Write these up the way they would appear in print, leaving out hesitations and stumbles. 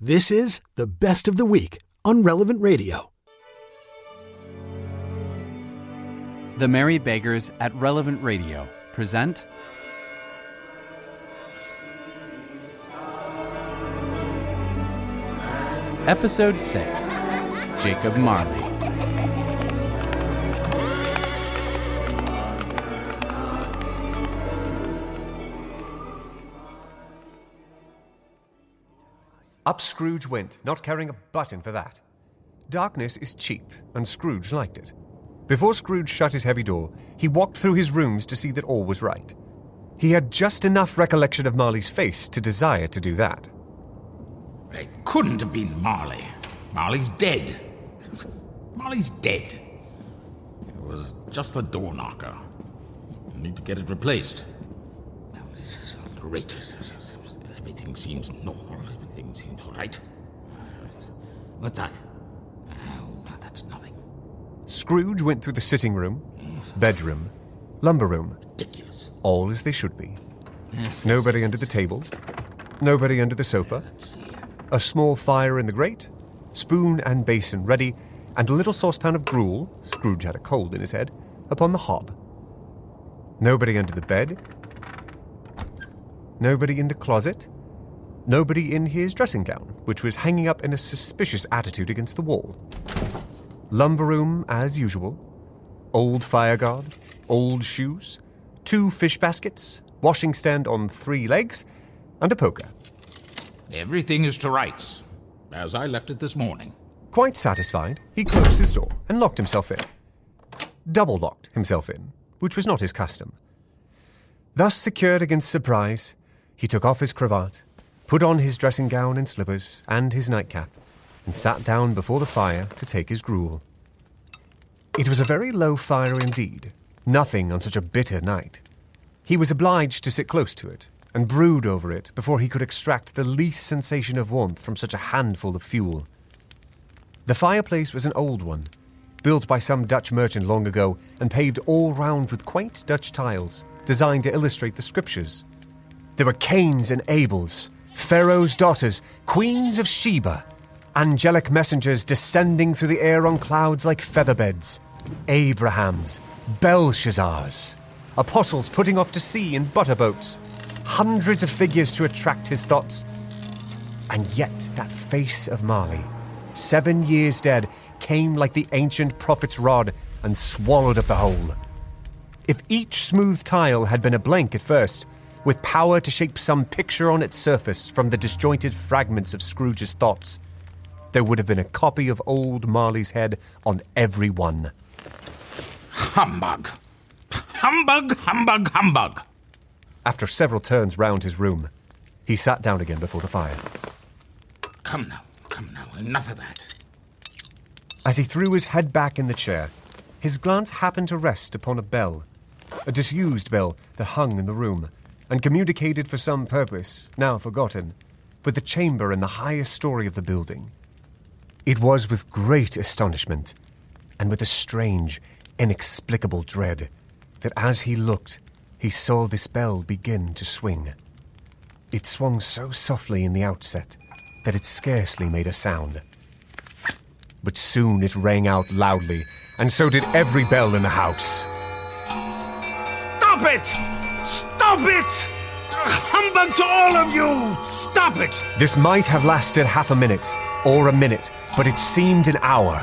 This is the Best of the Week on Relevant Radio. The Merry Beggars at Relevant Radio present Episode 6, Jacob Marley. Up Scrooge went, not caring a button for that. Darkness is cheap, and Scrooge liked it. Before Scrooge shut his heavy door, he walked through his rooms to see that all was right. He had just enough recollection of Marley's face to desire to do that. It couldn't have been Marley. Marley's dead. Marley's dead. It was just the door knocker. I need to get it replaced. Now, this is outrageous. Everything seems normal. Everything seems all right. What's that? Oh, that's nothing. Scrooge went through the sitting room, bedroom, lumber room. Ridiculous. All as they should be. Yes, Nobody under the table. Nobody under the sofa. Let's see. A small fire in the grate, spoon and basin ready, and a little saucepan of gruel, Scrooge had a cold in his head, upon the hob. Nobody under the bed. Nobody in the closet. Nobody in his dressing gown, which was hanging up in a suspicious attitude against the wall. Lumber room as usual. Old fire guard, old shoes, 2 fish baskets, washing stand on 3 legs, and a poker. Everything is to rights, as I left it this morning. Quite satisfied, he closed his door and locked himself in. Double-locked himself in, which was not his custom. Thus secured against surprise, he took off his cravat, put on his dressing gown and slippers and his nightcap, and sat down before the fire to take his gruel. It was a very low fire indeed, nothing on such a bitter night. He was obliged to sit close to it and brood over it before he could extract the least sensation of warmth from such a handful of fuel. The fireplace was an old one, built by some Dutch merchant long ago and paved all round with quaint Dutch tiles designed to illustrate the scriptures. There were Cains and Abels, Pharaoh's daughters, queens of Sheba, angelic messengers descending through the air on clouds like featherbeds, Abrahams, Belshazzars, apostles putting off to sea in butterboats, hundreds of figures to attract his thoughts. And yet that face of Marley, 7 years dead, came like the ancient prophet's rod and swallowed up the whole. If each smooth tile had been a blank at first, with power to shape some picture on its surface from the disjointed fragments of Scrooge's thoughts, there would have been a copy of old Marley's head on every one. Humbug! Humbug, humbug, humbug! After several turns round his room, he sat down again before the fire. Come now, enough of that. As he threw his head back in the chair, his glance happened to rest upon a bell, a disused bell that hung in the room, and communicated for some purpose, now forgotten, with the chamber in the highest story of the building. It was with great astonishment, and with a strange, inexplicable dread, that as he looked, he saw this bell begin to swing. It swung so softly in the outset that it scarcely made a sound. But soon it rang out loudly, and so did every bell in the house. Stop it! Stop it! Humbug to all of you! Stop it! This might have lasted half a minute, or a minute, but it seemed an hour.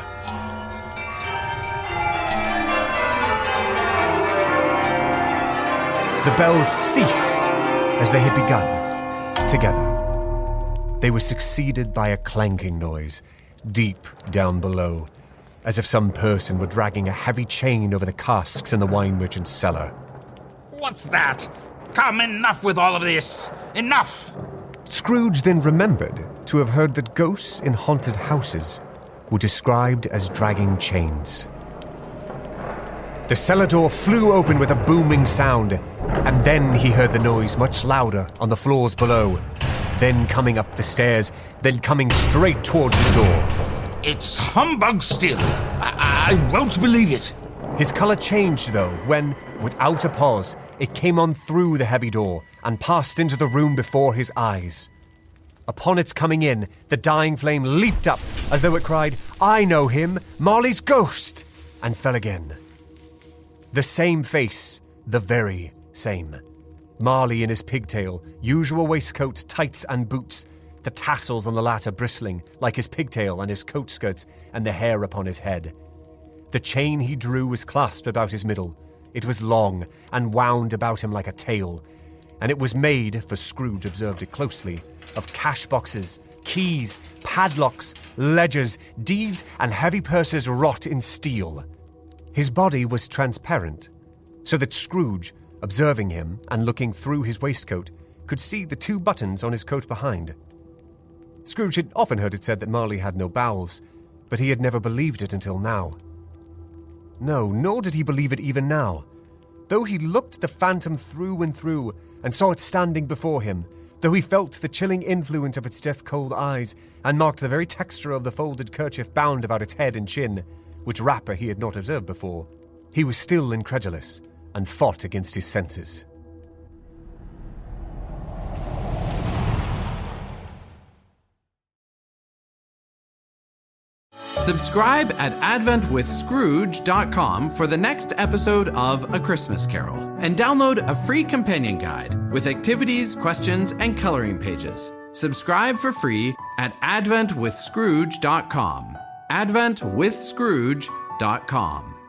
The bells ceased as they had begun, together. They were succeeded by a clanking noise, deep down below, as if some person were dragging a heavy chain over the casks in the wine merchant's cellar. What's that? Come, enough with all of this! Enough! Scrooge then remembered to have heard that ghosts in haunted houses were described as dragging chains. The cellar door flew open with a booming sound, and then he heard the noise much louder on the floors below, then coming up the stairs, then coming straight towards his door. It's humbug still. I won't believe it. His colour changed, though, when, without a pause, it came on through the heavy door and passed into the room before his eyes. Upon its coming in, the dying flame leaped up as though it cried, "I know him, Marley's ghost!" and fell again. The same face, the very same. Marley in his pigtail, usual waistcoat, tights and boots, the tassels on the latter bristling like his pigtail and his coat skirts and the hair upon his head. The chain he drew was clasped about his middle. It was long and wound about him like a tail, and it was made, for Scrooge observed it closely, of cash boxes, keys, padlocks, ledgers, deeds, and heavy purses wrought in steel. His body was transparent, so that Scrooge, observing him and looking through his waistcoat, could see the 2 buttons on his coat behind. Scrooge had often heard it said that Marley had no bowels, but he had never believed it until now. No, nor did he believe it even now. Though he looked the phantom through and through and saw it standing before him, though he felt the chilling influence of its death-cold eyes and marked the very texture of the folded kerchief bound about its head and chin, which wrapper he had not observed before, he was still incredulous and fought against his senses. Subscribe at adventwithscrooge.com for the next episode of A Christmas Carol, and download a free companion guide with activities, questions, and coloring pages. Subscribe for free at adventwithscrooge.com. adventwithscrooge.com.